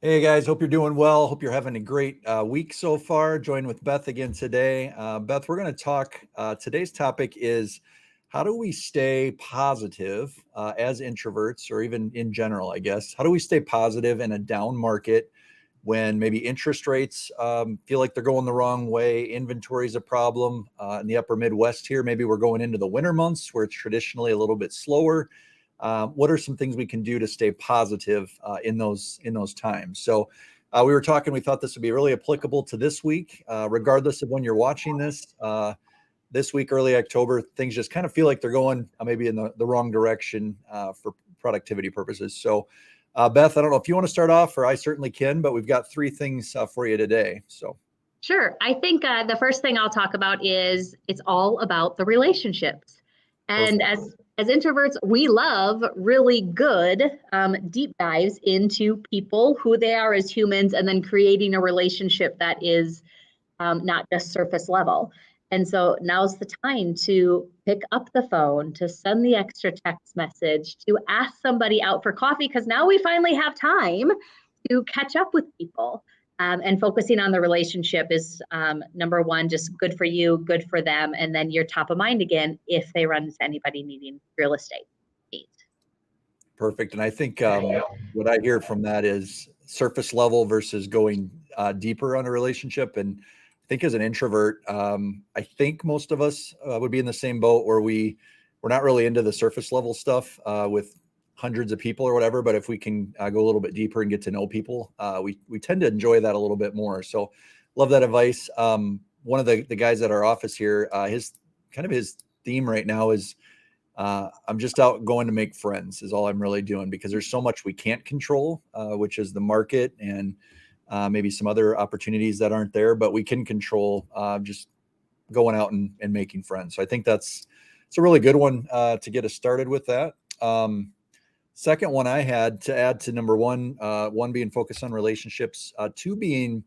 Hey guys, hope you're doing well. Hope you're having a great week so far. Joined with Beth again today. Beth, we're going to talk. Today's topic is how do we stay positive as introverts, or even in general, I guess. How do we stay positive in a down market when maybe interest rates feel like they're going the wrong way? Inventory is a problem in the upper Midwest here. Maybe we're going into the winter months where it's traditionally a little bit slower. What are some things we can do to stay positive in those times? So we were talking. We thought this would be really applicable to this week, regardless of when you're watching this. This week, early October, things just kind of feel like they're going maybe in the wrong direction for productivity purposes. So, Beth, I don't know if you want to start off, or I certainly can, but we've got three things for you today. So. Sure. I think the first thing I'll talk about is it's all about the relationships. And Perfect. as introverts, we love really good deep dives into people, who they are as humans, and then creating a relationship that is not just surface level. And so now's the time to pick up the phone, to send the extra text message, to ask somebody out for coffee, because now we finally have time to catch up with people. And focusing on the relationship is number one, just good for you, good for them. And then you're top of mind again if they run into anybody needing real estate needs. Perfect. And I think what I hear from that is surface level versus going deeper on a relationship. And I think as an introvert, I think most of us would be in the same boat where we're not really into the surface level stuff with hundreds of people or whatever. But if we can go a little bit deeper and get to know people, we tend to enjoy that a little bit more. So love that advice. One of the guys at our office here, his theme right now is I'm just out going to make friends is all I'm really doing, because there's so much we can't control, which is the market and maybe some other opportunities that aren't there, but we can control just going out and making friends. So I think it's a really good one to get us started with that. Second one I had to add to number one, one being focused on relationships, two being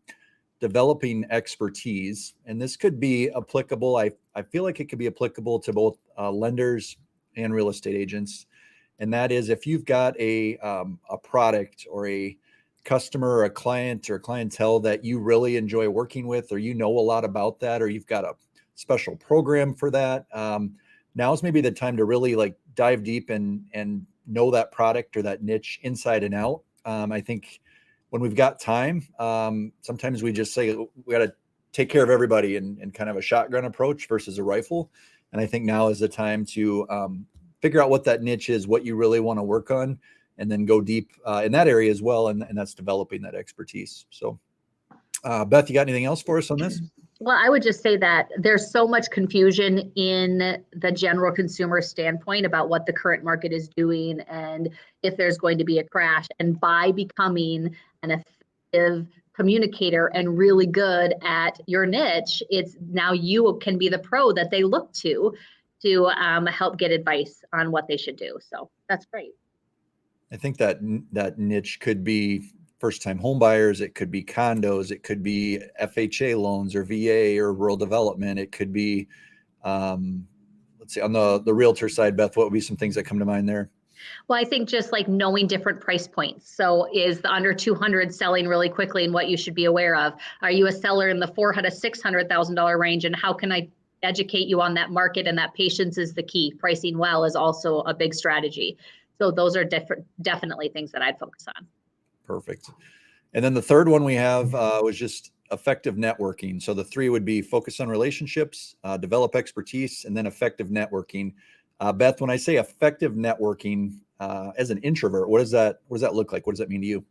developing expertise. And this could be applicable. I feel like it could be applicable to both lenders and real estate agents. And that is, if you've got a product or a customer or a client or clientele that you really enjoy working with, or you know a lot about that, or you've got a special program for that, now's maybe the time to really like dive deep and know that product or that niche inside and out. I think when we've got time, sometimes we just say we got to take care of everybody and kind of a shotgun approach versus a rifle. And I think now is the time to figure out what that niche is, what you really want to work on, and then go deep in that area as well. And that's developing that expertise. So, Beth, you got anything else for us on this? Well, I would just say that there's so much confusion in the general consumer standpoint about what the current market is doing and if there's going to be a crash. And by becoming an effective communicator and really good at your niche, it's now you can be the pro that they look to help get advice on what they should do. So that's great. I think that niche could be first-time home buyers. It could be condos. It could be FHA loans or VA or rural development. It could be, let's see, on the realtor side, Beth, what would be some things that come to mind there? Well, I think just like knowing different price points. So is the under 200 selling really quickly, and what you should be aware of? Are you a seller in the $400,000 to $600,000 range? And how can I educate you on that market? And that patience is the key. Pricing well is also a big strategy. So those are definitely things that I'd focus on. Perfect. And then the third one we have was just effective networking. So the three would be focus on relationships, develop expertise, and then effective networking. Beth, when I say effective networking as an introvert, what does that look like? What does that mean to you?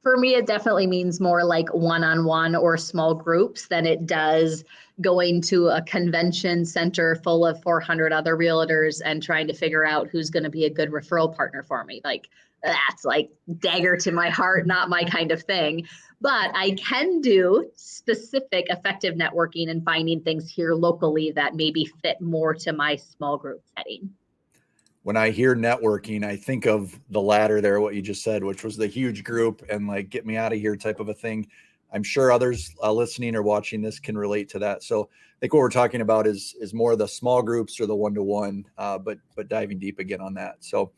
For me, it definitely means more like one-on-one or small groups than it does going to a convention center full of 400 other realtors and trying to figure out who's going to be a good referral partner for me. Like that's like dagger to my heart, not my kind of thing. But I can do specific effective networking and finding things here locally that maybe fit more to my small group setting. When I hear networking, I think of the latter there, what you just said, which was the huge group and like get me out of here type of a thing. I'm sure others listening or watching this can relate to that. So I think what we're talking about is more the small groups or the one-to-one, but diving deep again on that. So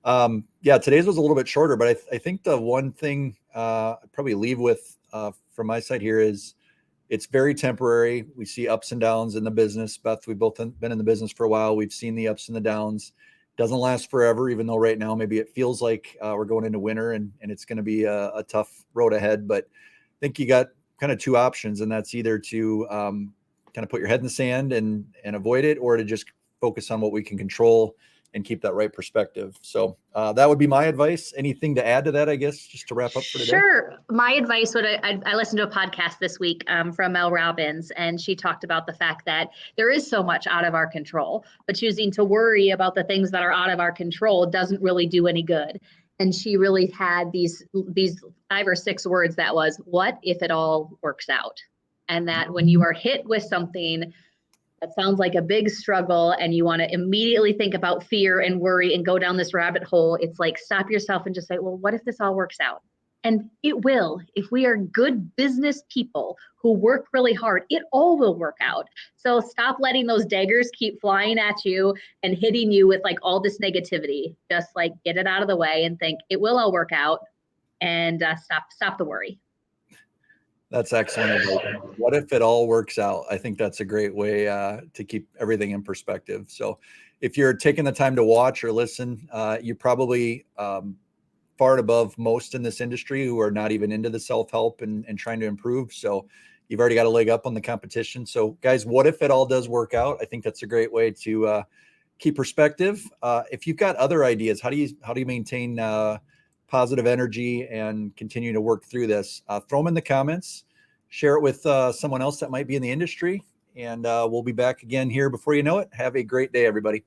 Yeah, today's was a little bit shorter, but I think the one thing I'd probably leave with from my side here is it's very temporary. We see ups and downs in the business. Beth, we've both been in the business for a while. We've seen the ups and the downs. Doesn't last forever, even though right now maybe it feels like we're going into winter and it's going to be a tough road ahead. But I think you got kind of two options, and that's either to kind of put your head in the sand and avoid it, or to just focus on what we can control and keep that right perspective. So that would be my advice. Anything to add to that, I guess, just to wrap up for today? Sure. My advice would, I listened to a podcast this week from Mel Robbins, and she talked about the fact that there is so much out of our control, but choosing to worry about the things that are out of our control doesn't really do any good. And she really had these 5 or 6 words that was, what if it all works out? And that when you are hit with something that sounds like a big struggle and you want to immediately think about fear and worry and go down this rabbit hole, it's like stop yourself and just say, well, what if this all works out? And it will. If we are good business people who work really hard, it all will work out. So stop letting those daggers keep flying at you and hitting you with like all this negativity. Just like get it out of the way and think it will all work out, and stop the worry. That's excellent. What if it all works out? I think that's a great way to keep everything in perspective. So if you're taking the time to watch or listen, you're probably far and above most in this industry who are not even into the self-help and trying to improve. So you've already got a leg up on the competition. So guys, what if it all does work out? I think that's a great way to keep perspective. If you've got other ideas, how do you maintain positive energy and continue to work through this? Throw them in the comments, share it with someone else that might be in the industry, and we'll be back again here before you know it. Have a great day, everybody.